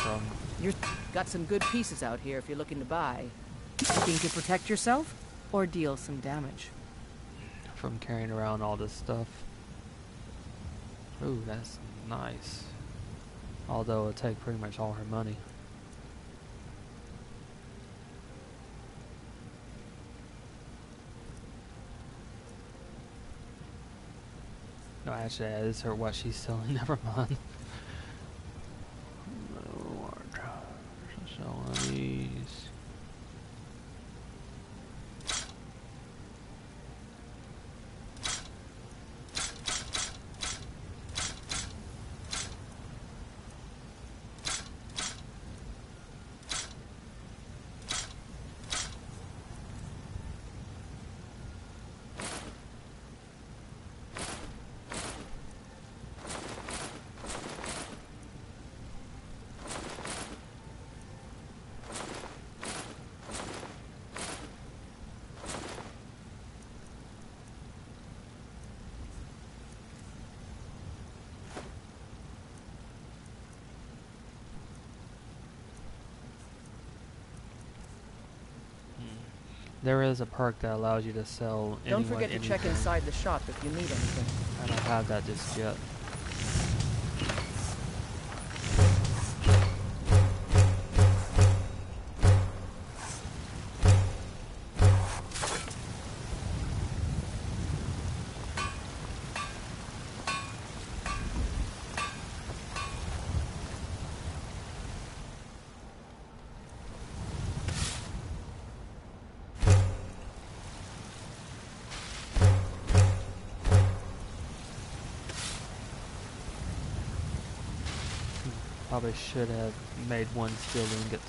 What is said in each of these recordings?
from. You've got some good pieces out here if you're looking to buy. Looking to protect yourself or deal some damage? From carrying around all this stuff. Ooh, that's nice. Although it'll take pretty much all her money. No, actually, that is her what she's selling. Never mind. Selling these. There is a perk that allows you to sell anyone Don't forget to check inside the shop if you need anything. I don't have that just yet. Probably should have made one steel ingot.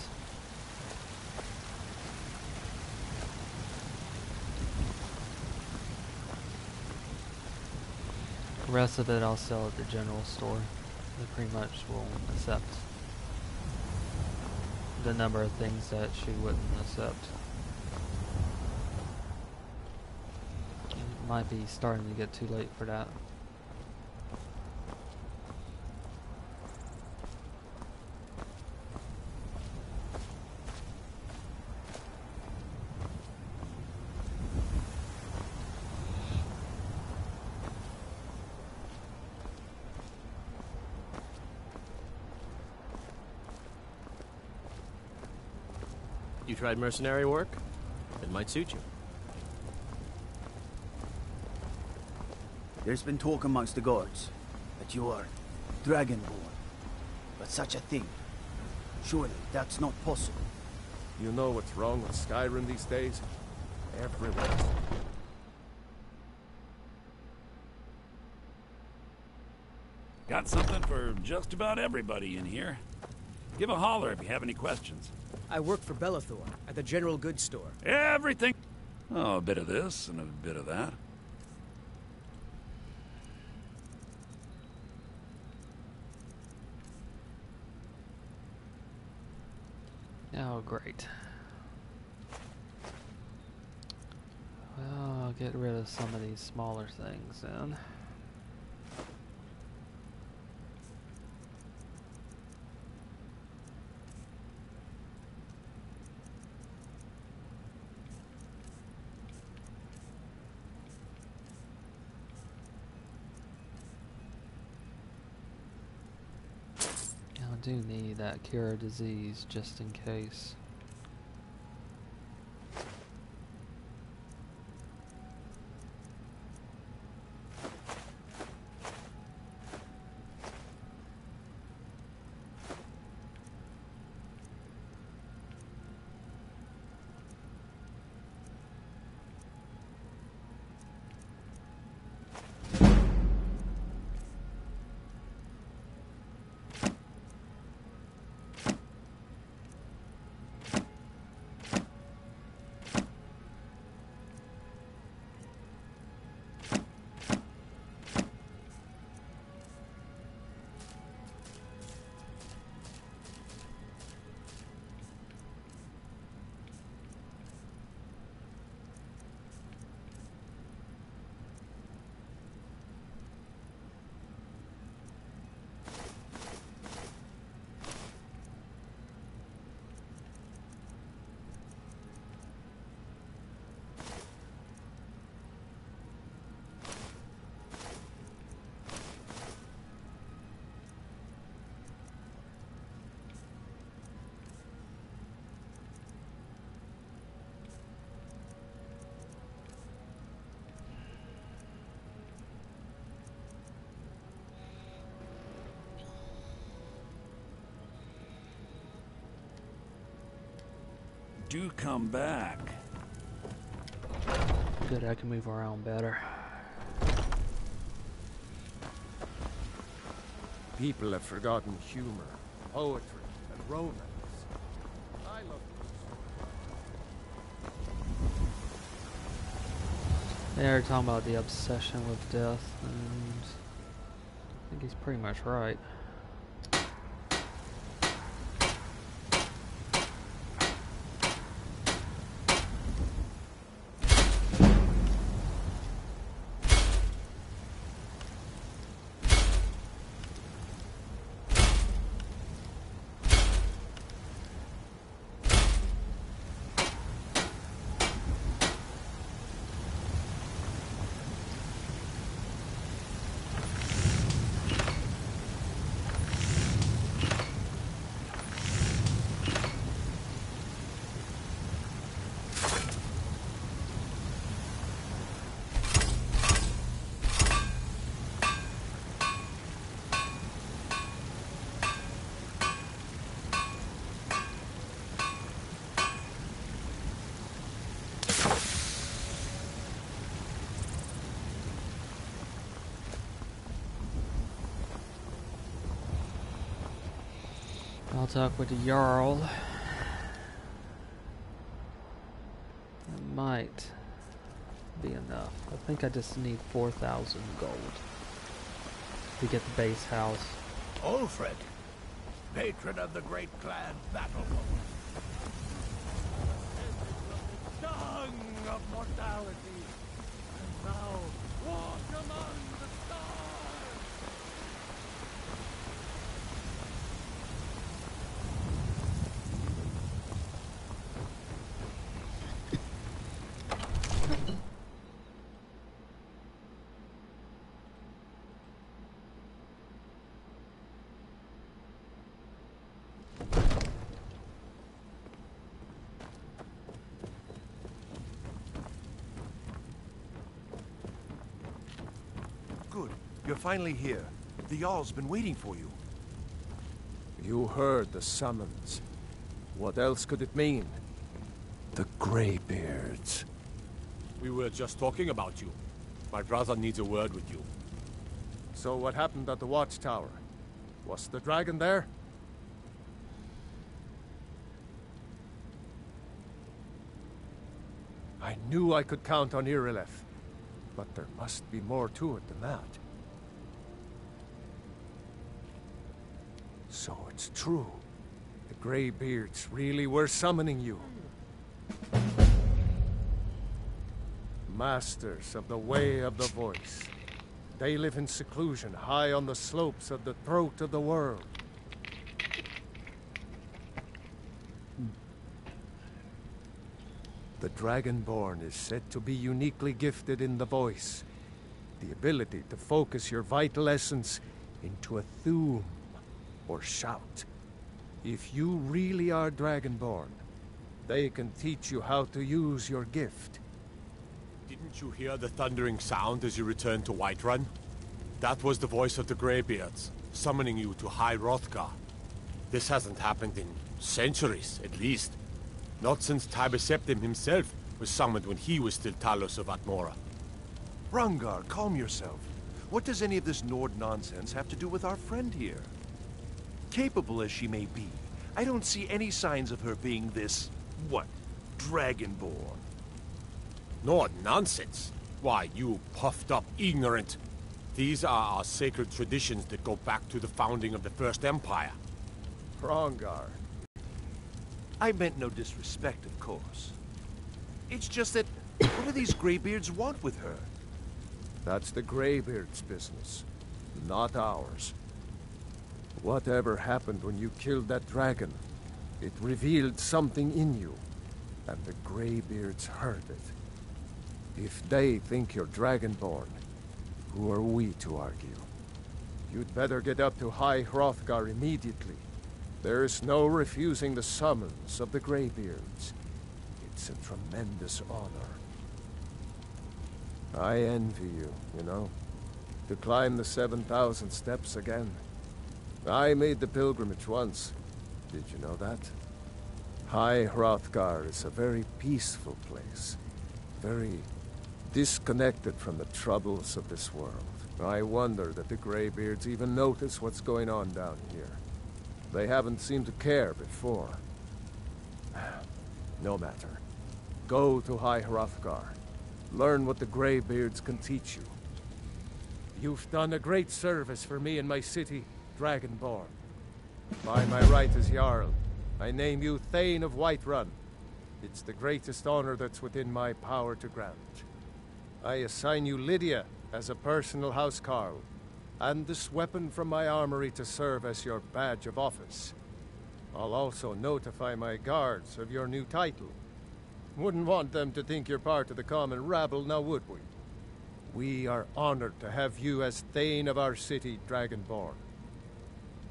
The rest of it I'll sell at the general store. They pretty much will accept the number of things that she wouldn't accept. It might be starting to get too late for that. You tried mercenary work? It might suit you. There's been talk amongst the guards that you are Dragonborn. But such a thing, surely that's not possible. You know what's wrong with Skyrim these days? Everyone. Got something for just about everybody in here. Give a holler if you have any questions. I work for Bellathor at the general goods store. Everything. Oh, a bit of this and a bit of that. Oh, great. Well, I'll get rid of some of these smaller things then. I do need that cure disease just in case. do come back. Good, I can move around better. People have forgotten humor, poetry, and romance. I love They're talking about the obsession with death, and I think he's pretty much right. I'll talk with the Jarl. That might be enough. I think I just need 4,000 gold to get the base house. Ulfred, patron of the great clan Battlefold. Stung of mortality, and now walk among the stars. Good. You're finally here. The Jarl's been waiting for you. You heard the summons. What else could it mean? The Greybeards. We were just talking about you. My brother needs a word with you. So what happened at the watchtower? Was the dragon there? I knew I could count on Irileth, but there must be more to it than that. So it's true. The Greybeards really were summoning you. Masters of the Way of the Voice. They live in seclusion, high on the slopes of the throat of the world. The Dragonborn is said to be uniquely gifted in the voice. The ability to focus your vital essence into a thum, or shout. If you really are Dragonborn, they can teach you how to use your gift. Didn't you hear the thundering sound as you returned to Whiterun? That was the voice of the Greybeards, summoning you to High Hrothgar. This hasn't happened in centuries, at least. Not since Tiber Septim himself was summoned when he was still Talos of Atmora. Hrongar, calm yourself. What does any of this Nord nonsense have to do with our friend here? Capable as she may be, I don't see any signs of her being this, what, Dragonborn. Nord nonsense? Why, you puffed up ignorant. These are our sacred traditions that go back to the founding of the First Empire. Hrongar. I meant no disrespect, of course. It's just that, what do these Greybeards want with her? That's the Greybeards' business, not ours. Whatever happened when you killed that dragon, it revealed something in you, and the Greybeards heard it. If they think you're Dragonborn, who are we to argue? You'd better get up to High Hrothgar immediately. There's no refusing the summons of the Greybeards. It's a tremendous honor. I envy you, you know, to climb the 7,000 steps again. I made the pilgrimage once. Did you know that? High Hrothgar is a very peaceful place. Very disconnected from the troubles of this world. I wonder that the Greybeards even notice what's going on down here. They haven't seemed to care before. No matter. Go to High Hrothgar. Learn what the Greybeards can teach you. You've done a great service for me and my city, Dragonborn. By my right as Jarl, I name you Thane of Whiterun. It's the greatest honor that's within my power to grant. I assign you Lydia as a personal housecarl, and this weapon from my armory to serve as your badge of office. I'll also notify my guards of your new title. Wouldn't want them to think you're part of the common rabble, now would we? We are honored to have you as Thane of our city, Dragonborn.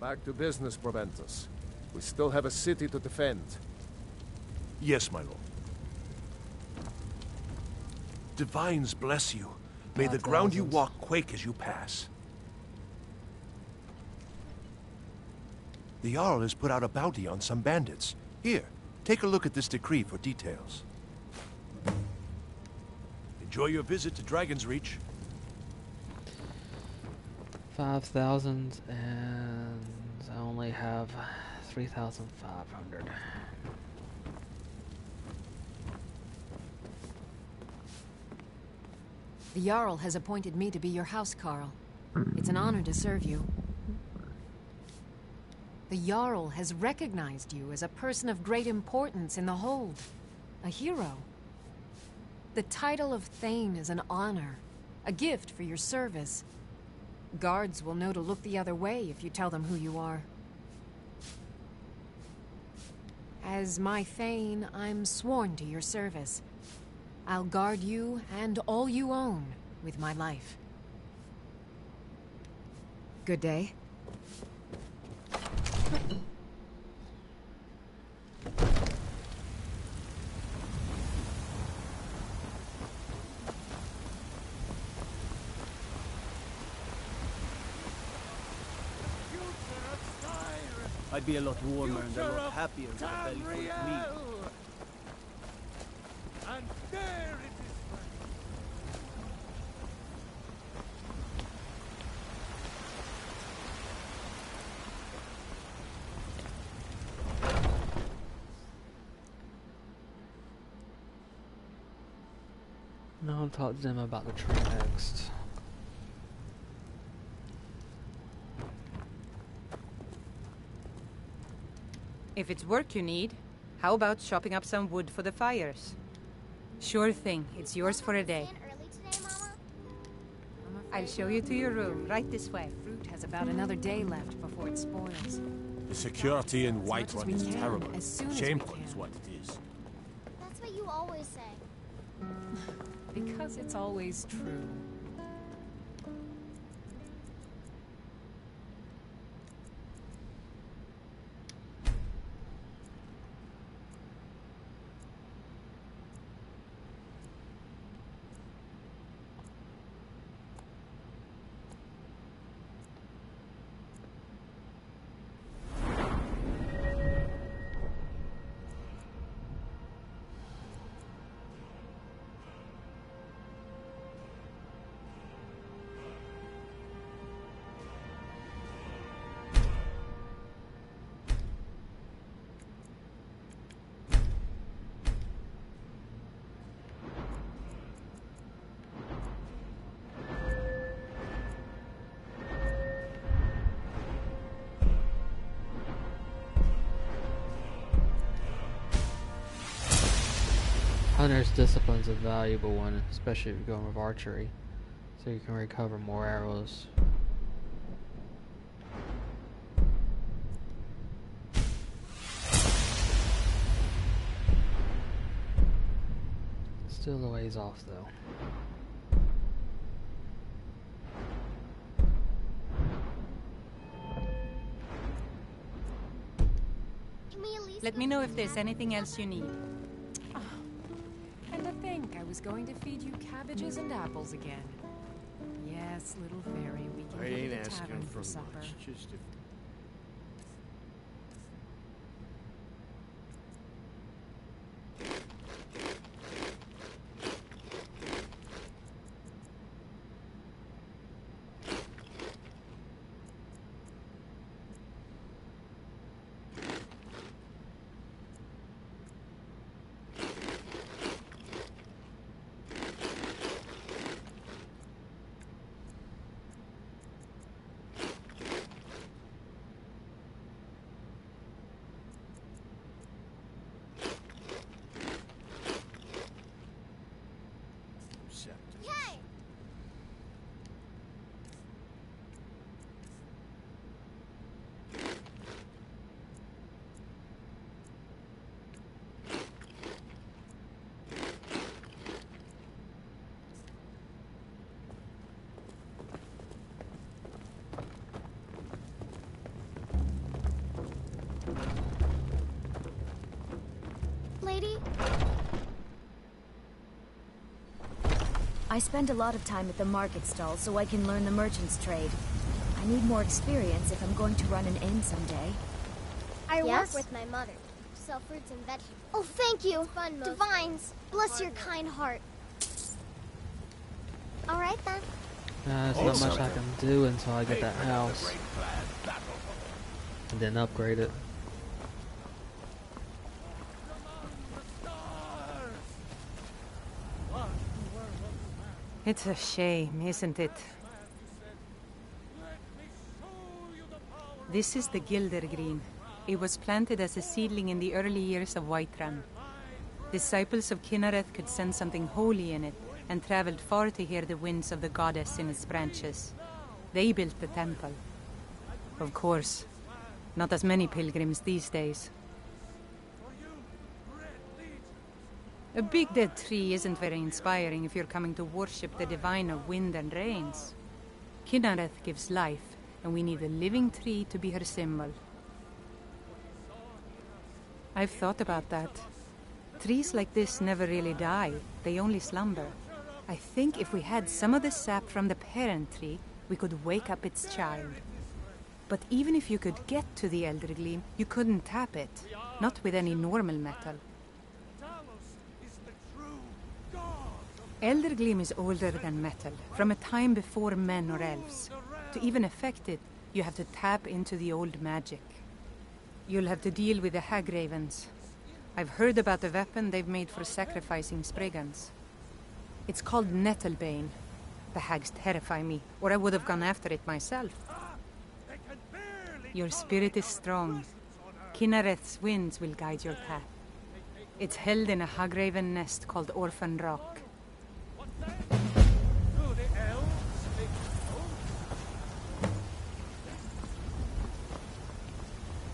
Back to business, Proventus. We still have a city to defend. Yes, my lord. Divines bless you. May the ground you walk quake as you pass. The Jarl has put out a bounty on some bandits. Here, take a look at this decree for details. Enjoy your visit to Dragon's Reach. 5,000, and I only have 3,500. The Jarl has appointed me to be your housecarl. It's an honor to serve you. The Jarl has recognized you as a person of great importance in the Hold. A hero. The title of Thane is an honor. A gift for your service. Guards will know to look the other way if you tell them who you are. As my Thane, I'm sworn to your service. I'll guard you and all you own with my life. Good day. I'd be a lot warmer and a lot happier with a belly full of meat. And there it is. Now I'll talk to them about the tree next. If it's work you need, how about chopping up some wood for the fires? Sure thing. It's yours for a day. I'll show you to your room, right this way. Fruit has about another day left before it spoils. The security in Whiterun is terrible. As soon as Shameful we can. is what it is. That's what you always say. Because it's always true. Hunter's Discipline's a valuable one, especially if you're going with archery, so you can recover more arrows. Still a ways off though. Let me know if there's anything else you need. And to think I was going to feed you cabbages and apples again. Yes, little fairy, we can go to the tavern for supper. scepter. Yay! Lady? I spend a lot of time at the market stall so I can learn the merchant's trade. I need more experience if I'm going to run an inn someday. I Yes? work with my mother. Sell fruits and vegetables. Oh, thank you. Fun, Divines. Bless your kind heart. All right, then. There's not much I can do until I get that house. And then upgrade it. It's a shame, isn't it? This is the Gilder Green. It was planted as a seedling in the early years of Whiterun. Disciples of Kynareth could sense something holy in it, and traveled far to hear the winds of the goddess in its branches. They built the temple. Of course, not as many pilgrims these days. A big dead tree isn't very inspiring if you're coming to worship the divine of wind and rains. Kynareth gives life, and we need a living tree to be her symbol. I've thought about that. Trees like this never really die, they only slumber. I think if we had some of the sap from the parent tree, we could wake up its child. But even if you could get to the Elder Gleam, you couldn't tap it. Not with any normal metal. Elder Gleam is older than metal, from a time before men or elves. To even affect it, you have to tap into the old magic. You'll have to deal with the Hag Ravens. I've heard about the weapon they've made for sacrificing Spriggans. It's called Nettlebane. The hags terrify me, or I would have gone after it myself. Your spirit is strong. Kynareth's winds will guide your path. It's held in a Hagraven nest called Orphan Rock.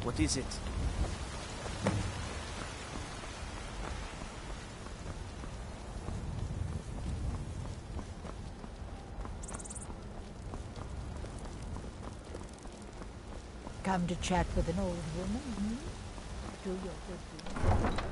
What is it? Come to chat with an old woman, hmm? Do your good deed.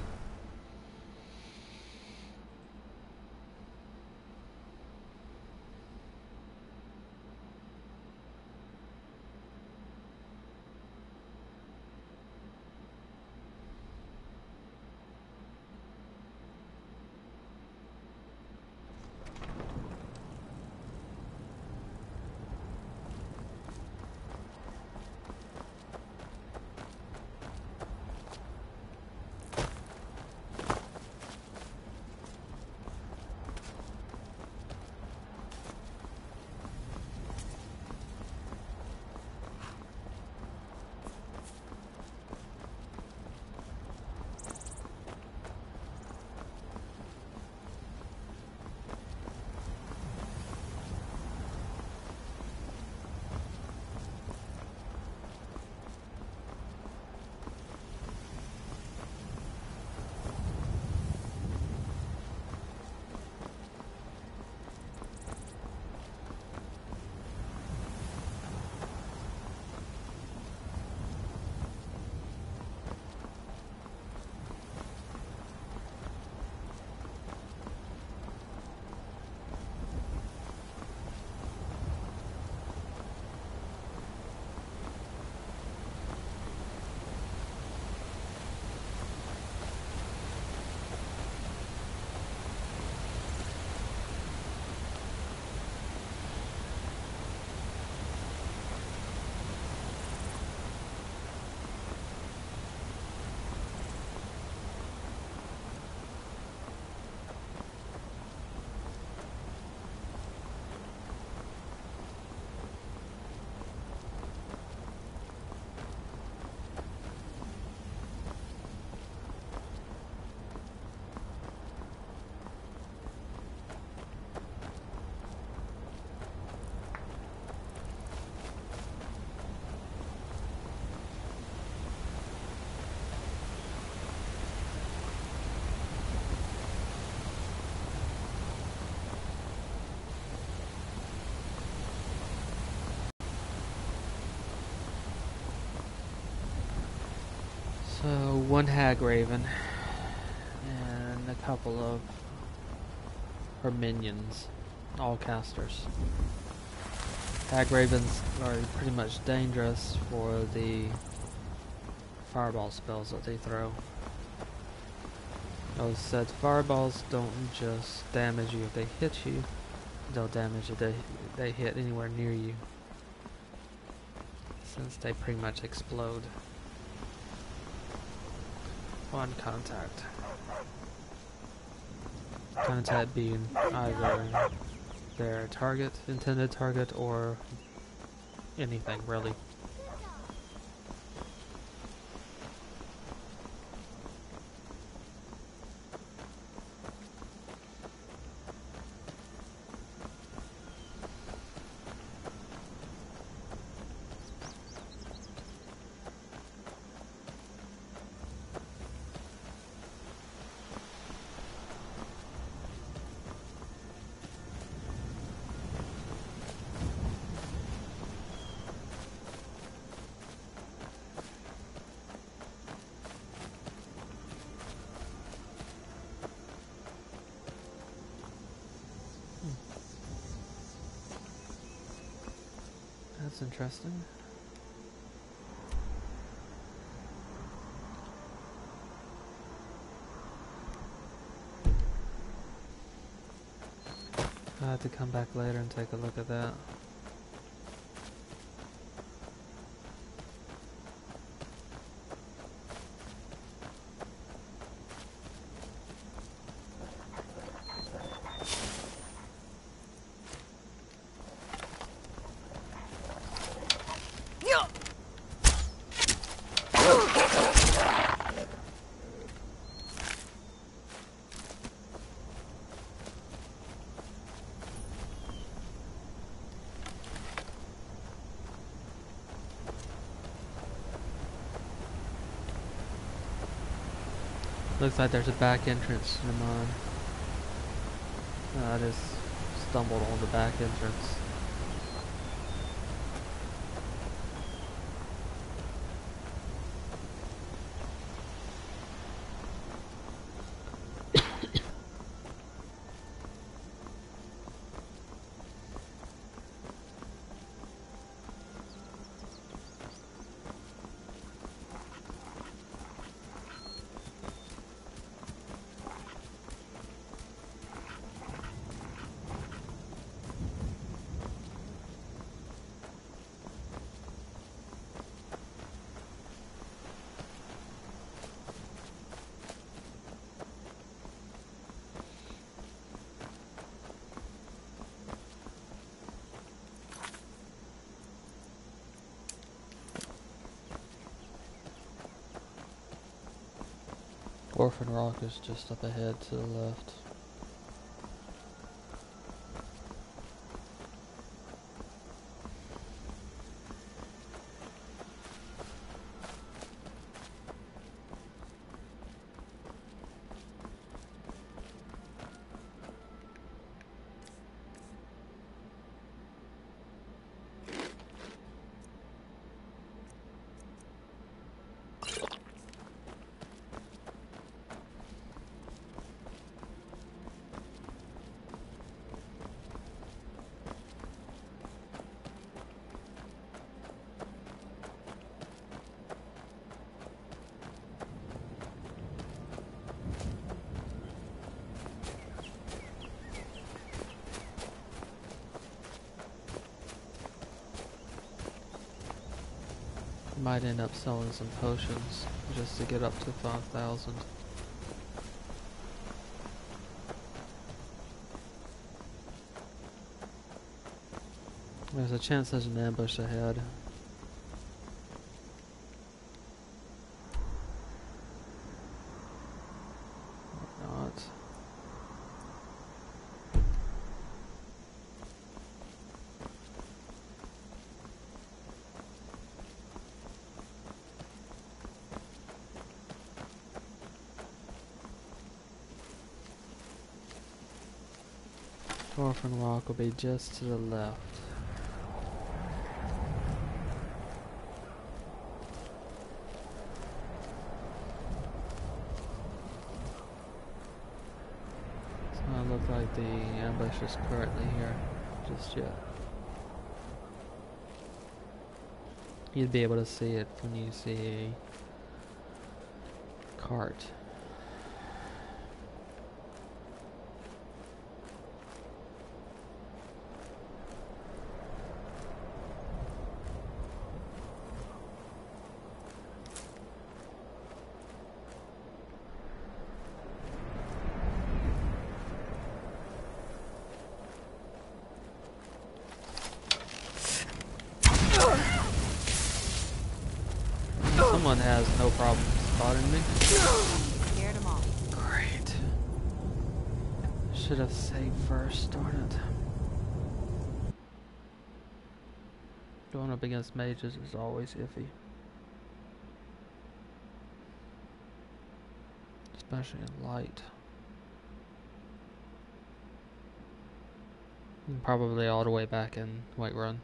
one hag raven and a couple of her minions, all casters. Hag ravens are pretty much dangerous for the fireball spells that they throw. As said, fireballs don't just damage you if they hit you, they'll damage if they hit anywhere near you, since they pretty much explode on contact. Contact being either their target, intended target, or anything really. That's interesting. I have to come back later and take a look at that. Looks like there's a back entrance to the mine. I just stumbled on the back entrance. Orphan Rock is just up ahead to the left. Might end up selling some potions just to get up to 5,000. There's a chance there's an ambush ahead. Or not. Orphan Rock will be just to the left. think the ambush is currently here just yet. You'd be able to see it when you see a cart. Someone has no problem spotting me. Scared them off. Great. Should have saved first, darn it. Going up against mages is always iffy. Especially in light. And probably all the way back in Whiterun.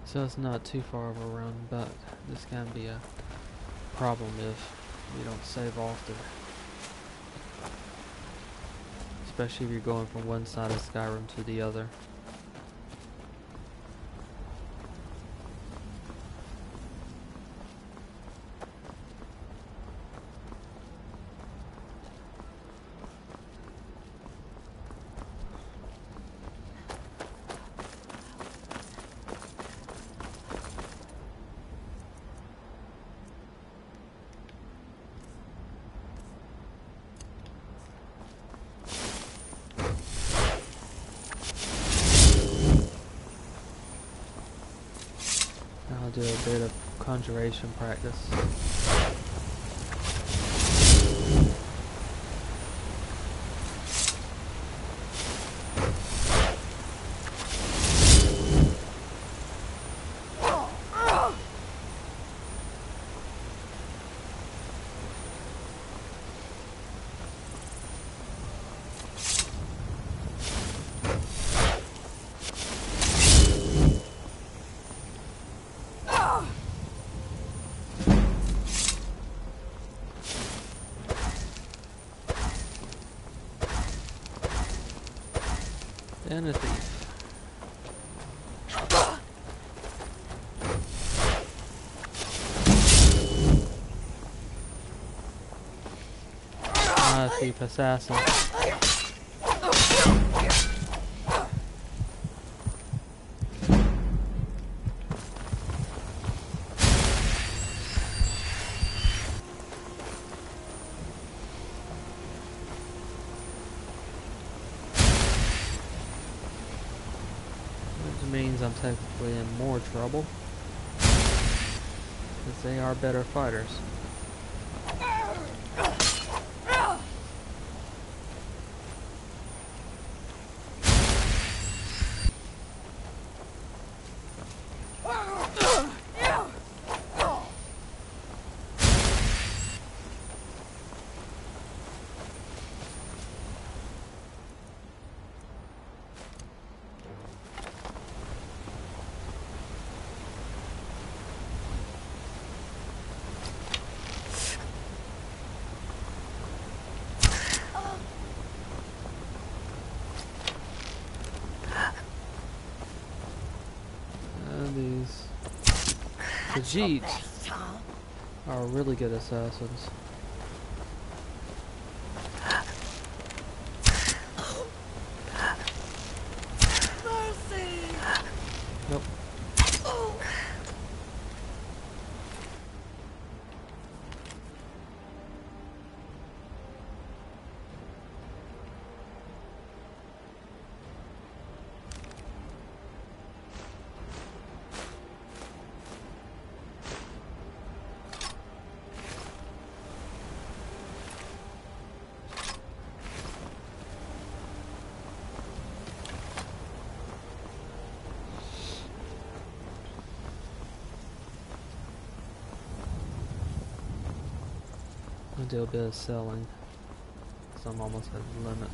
So it's not too far of a run, but this can be a problem if you don't save often. Especially if you're going from one side of Skyrim to the other. I'll do a bit of conjuration practice. And a thief. Ah, a thief assassin. Means I'm technically in more trouble because they are better fighters. These Khajiits are really good assassins. Nope. do a bit of selling, so I'm almost at the limit.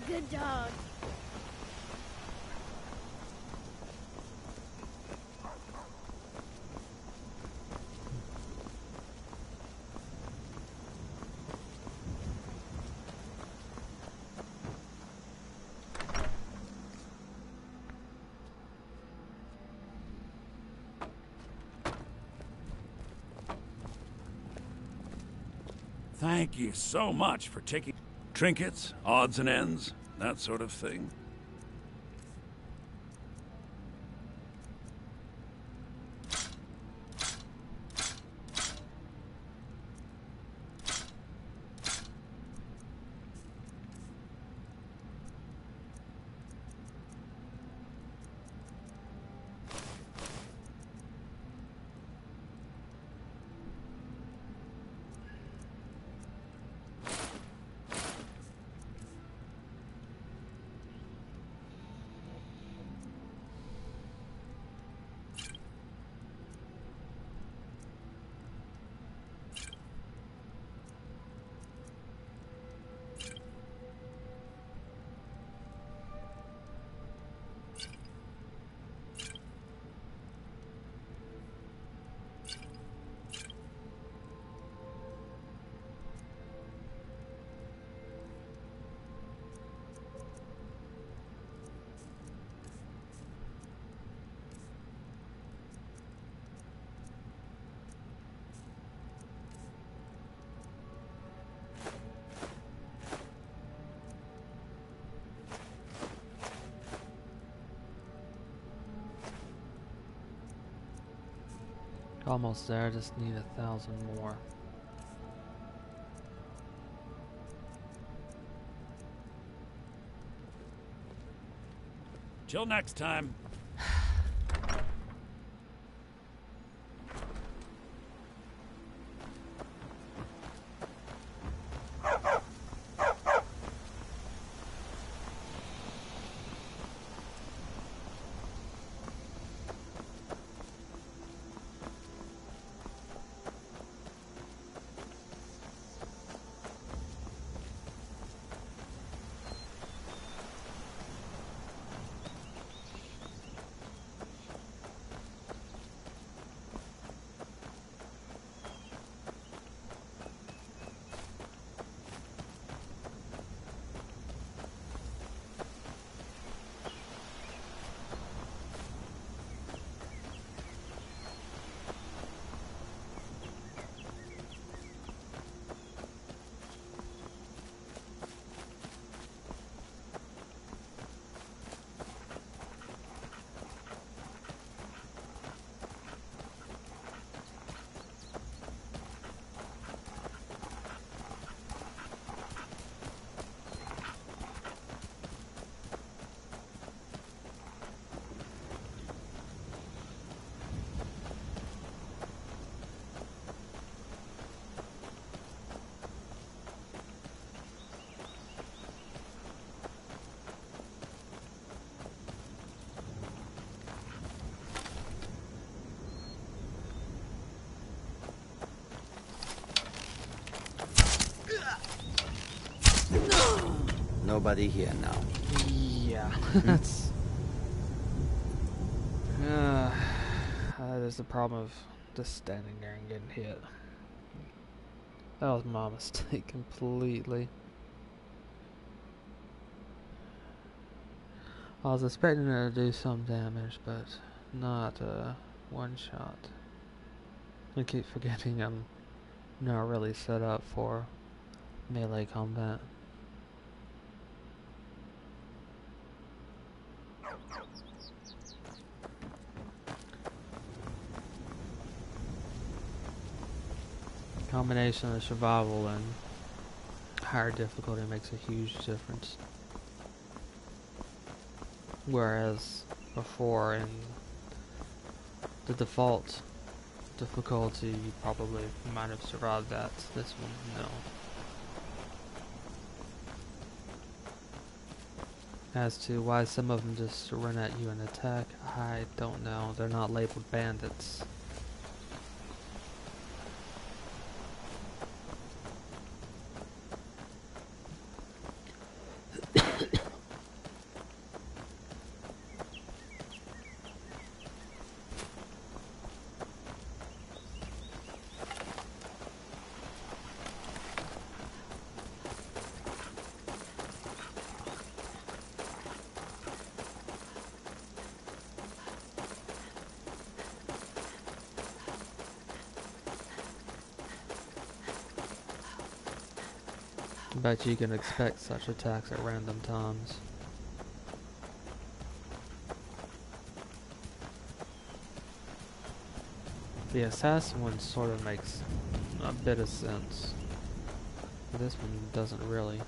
Good dog. Thank you so much for taking trinkets, odds and ends, that sort of thing. Almost there, I just need 1,000 more. Till next time. Nobody here now. Yeah, that's... that is the problem of just standing there and getting hit. That was my mistake completely. I was expecting it to do some damage, but not one shot. I keep forgetting I'm not really set up for melee combat. Combination of survival and higher difficulty makes a huge difference. Whereas before in the default difficulty you probably might have survived that. This one, no. As to why some of them just run at you and attack, I don't know. They're not labeled bandits. Bet you can expect such attacks at random times. The assassin one sort of makes a bit of sense. This one doesn't really.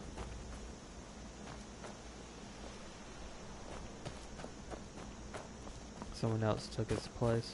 Someone else took its place.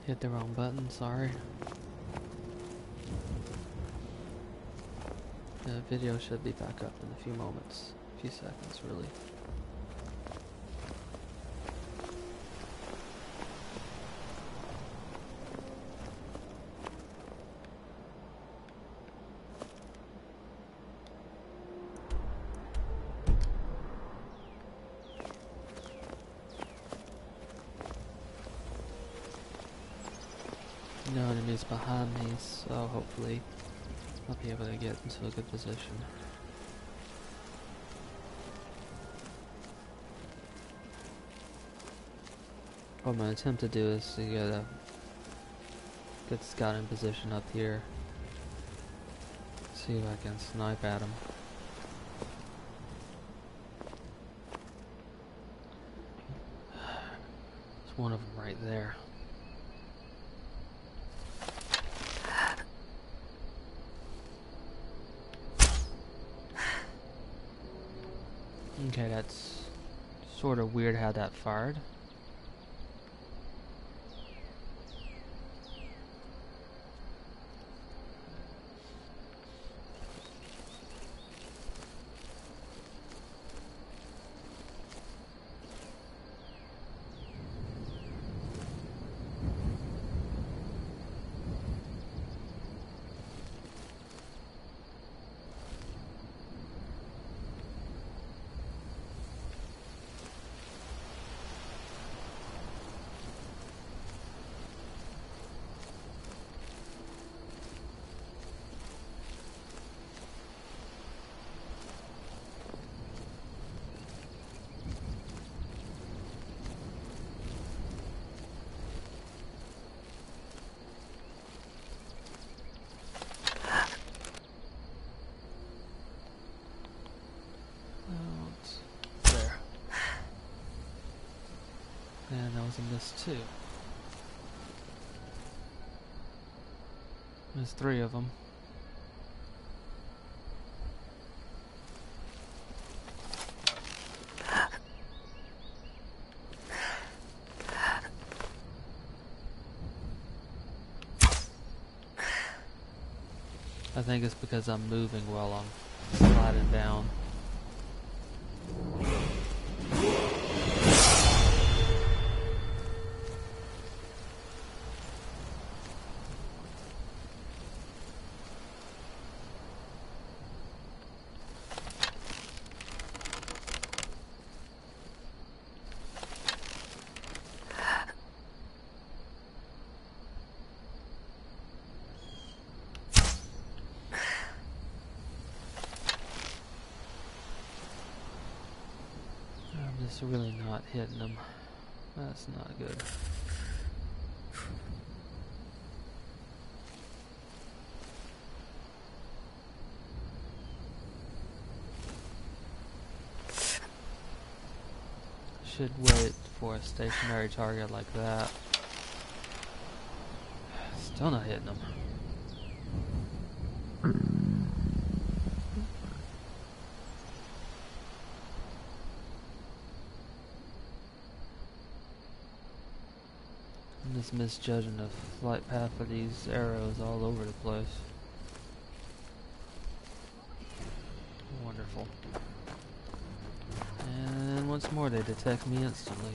Hit the wrong button, sorry. The video should be back up in a few moments. A few seconds, really. No enemies behind me, so hopefully I'll be able to get into a good position. What I'm going to attempt to do is to get a good scouting position up here. See if I can snipe at him. There's one of them right there. Okay, that's sort of weird how that fired. this too. There's 3 of them. I think it's because I'm moving while I'm sliding down. Just really not hitting them. That's not good. Should wait for a stationary target like that. Still not hitting them. I'm just misjudging the flight path of these arrows all over the place. Wonderful. And once more they detect me instantly.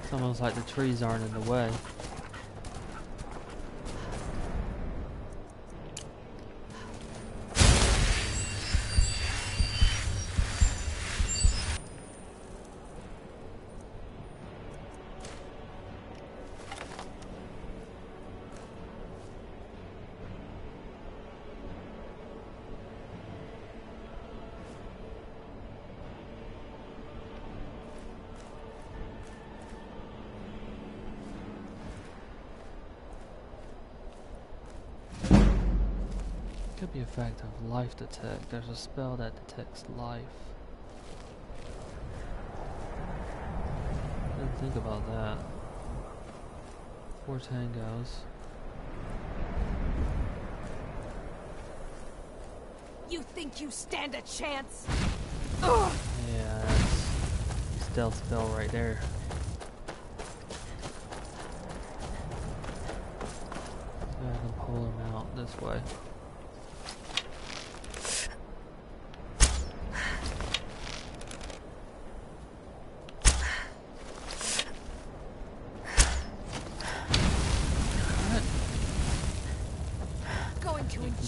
It's almost like the trees aren't in the way. Could be a fact of life detect. There's a spell that detects life. Didn't think about that. 4 tangos. You think you stand a chance? Yeah, that's a stealth spell right there. I can pull him out this way.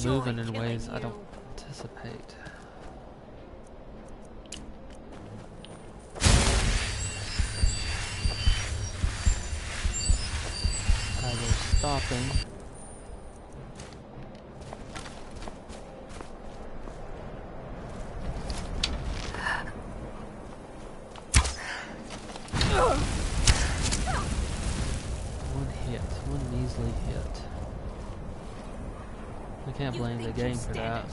Moving in ways I don't anticipate. Either stopping one measly hit. I can't blame the game for that.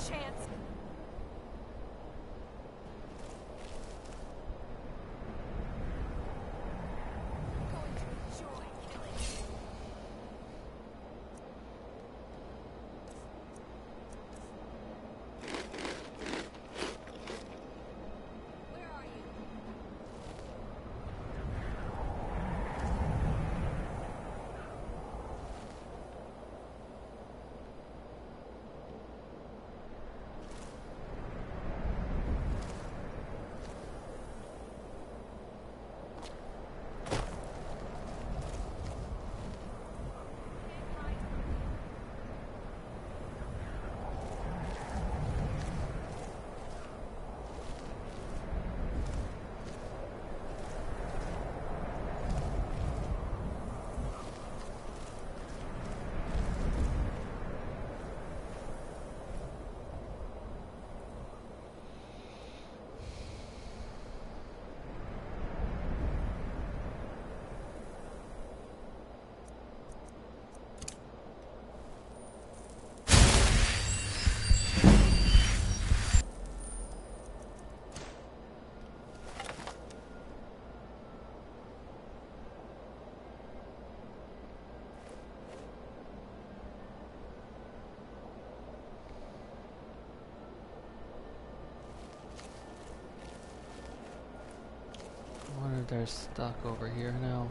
they're stuck over here now.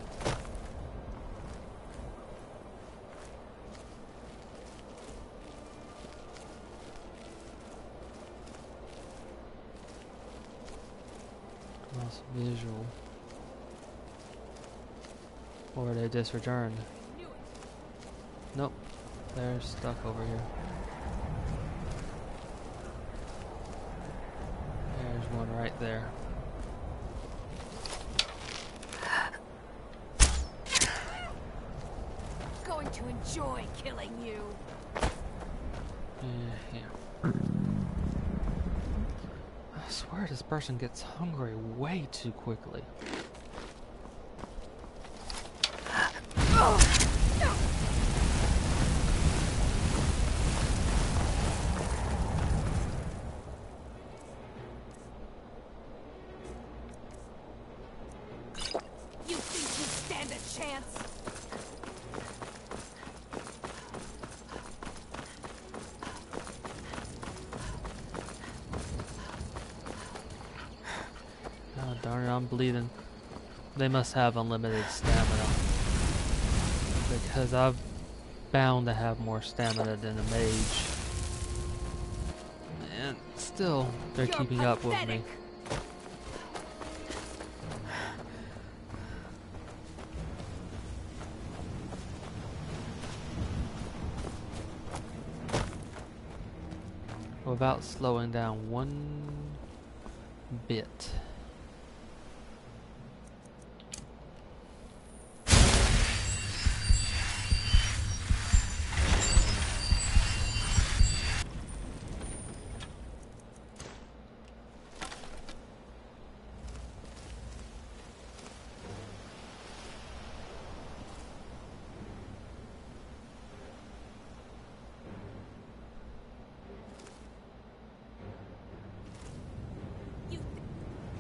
Lost visual. Or they just returned. Nope, they're stuck over here. There's one right there. Going to enjoy killing you. Yeah. I swear this person gets hungry way too quickly. You think you stand a chance? Oh darn it, I'm bleeding. They must have unlimited stamina. Because I'm bound to have more stamina than a mage. And still, they're keeping up with me. Without slowing down one bit.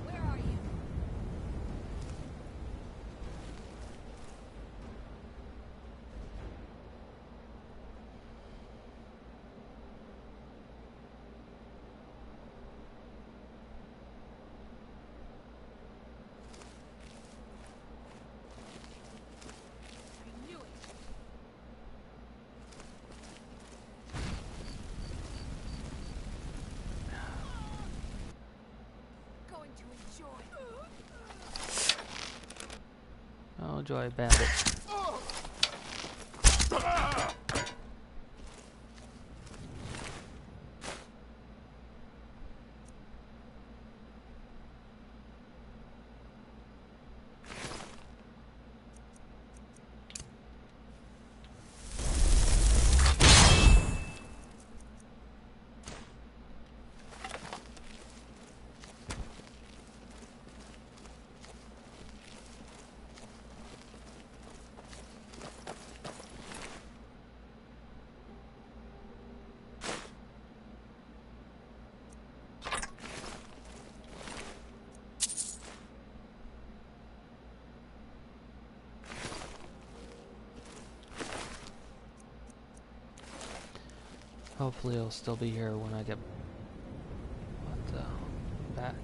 Where are you? I knew it. Going to enjoy. Oh joy, bandit. Hopefully it'll still be here when I get back.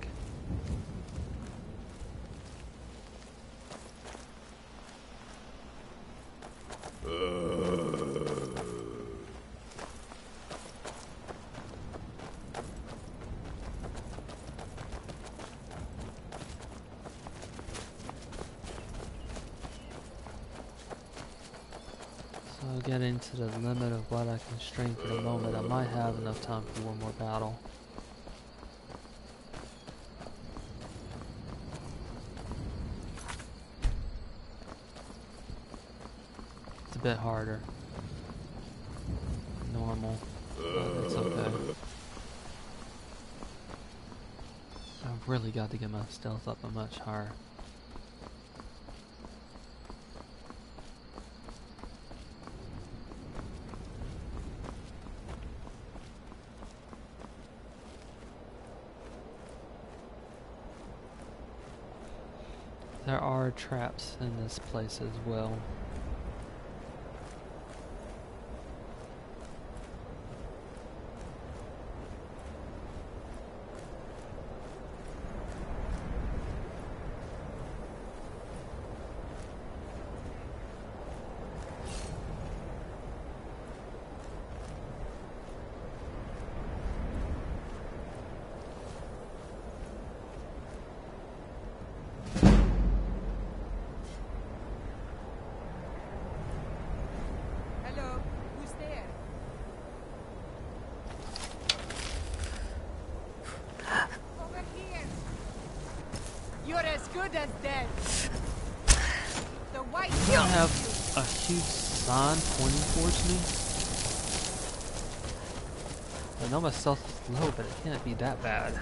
So getting to the limit of what I can string for the moment, I might have enough time for one more battle. It's a bit harder. Normal. But it's okay. I've really got to get my stealth up a much higher. There are traps in this place as well. You're as good as dead. The white I don't have a huge sign pointing towards me. I know my stealth is low, but it can't be that bad.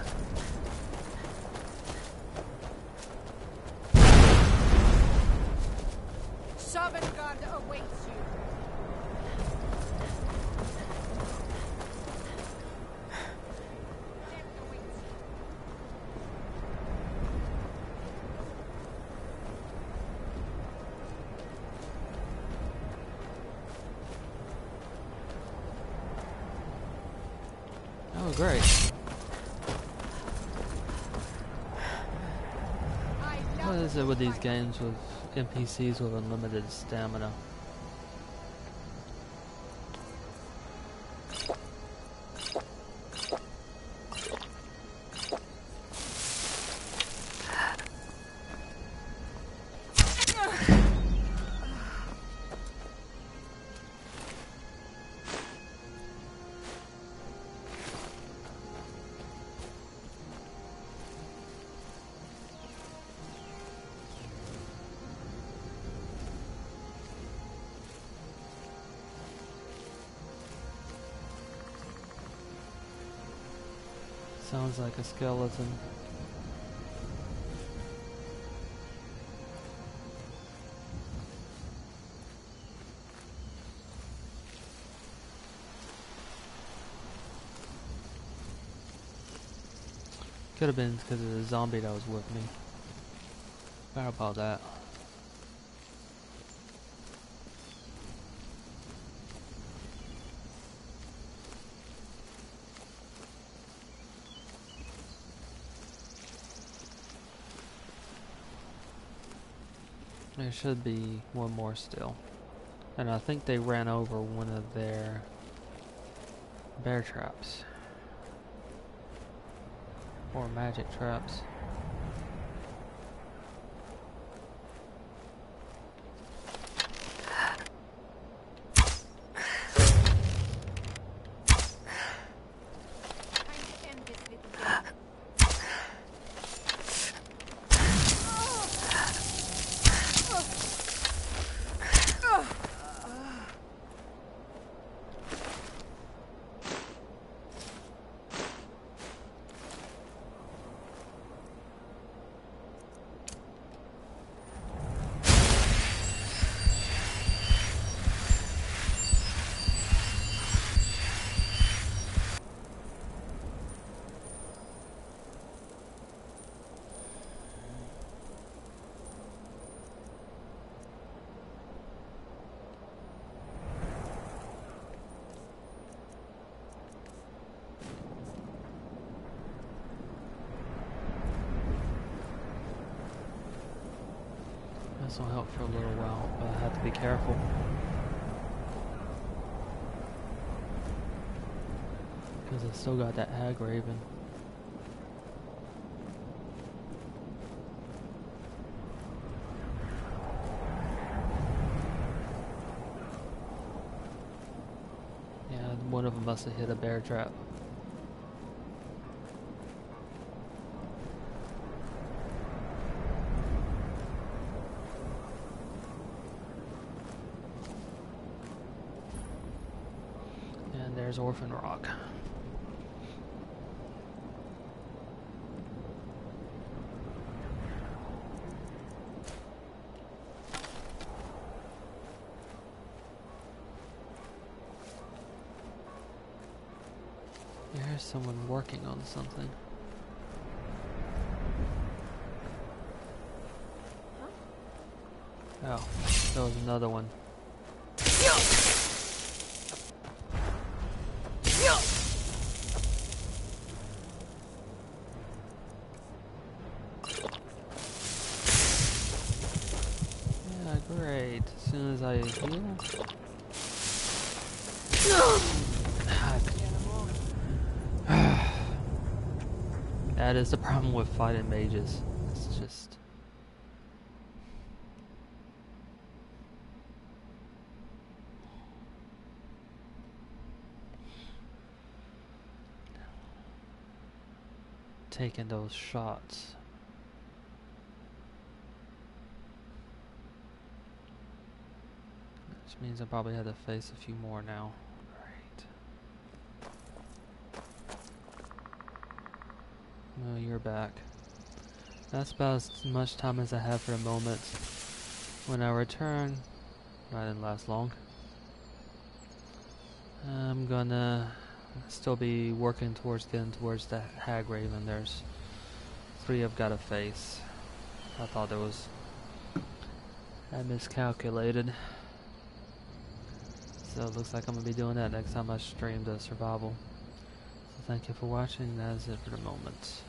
Sovngarde awaits you. Oh, great. What is it with these games with NPCs with unlimited stamina? Sounds like a skeleton. Could have been because of the zombie that was with me. How about that? There should be one more still. And I think they ran over one of their bear traps. Or magic traps. This will help for a little while, but I have to be careful. Because I still got that hag raven. Yeah, one of them must have hit a bear trap. There's Orphan Rock. There's someone working on something. Oh, there was another one. Great. As soon as I heal. That is the problem with fighting mages. It's just. Taking those shots. Which means I probably had to face a few more now. Alright. No, you're back. That's about as much time as I have for a moment. When I return, I didn't last long. I'm gonna still be working towards getting towards the Hag Raven. There's 3 I've got to face. I thought I miscalculated. So it looks like I'm gonna be doing that next time I stream the survival. So thank you for watching. That is it for the moment.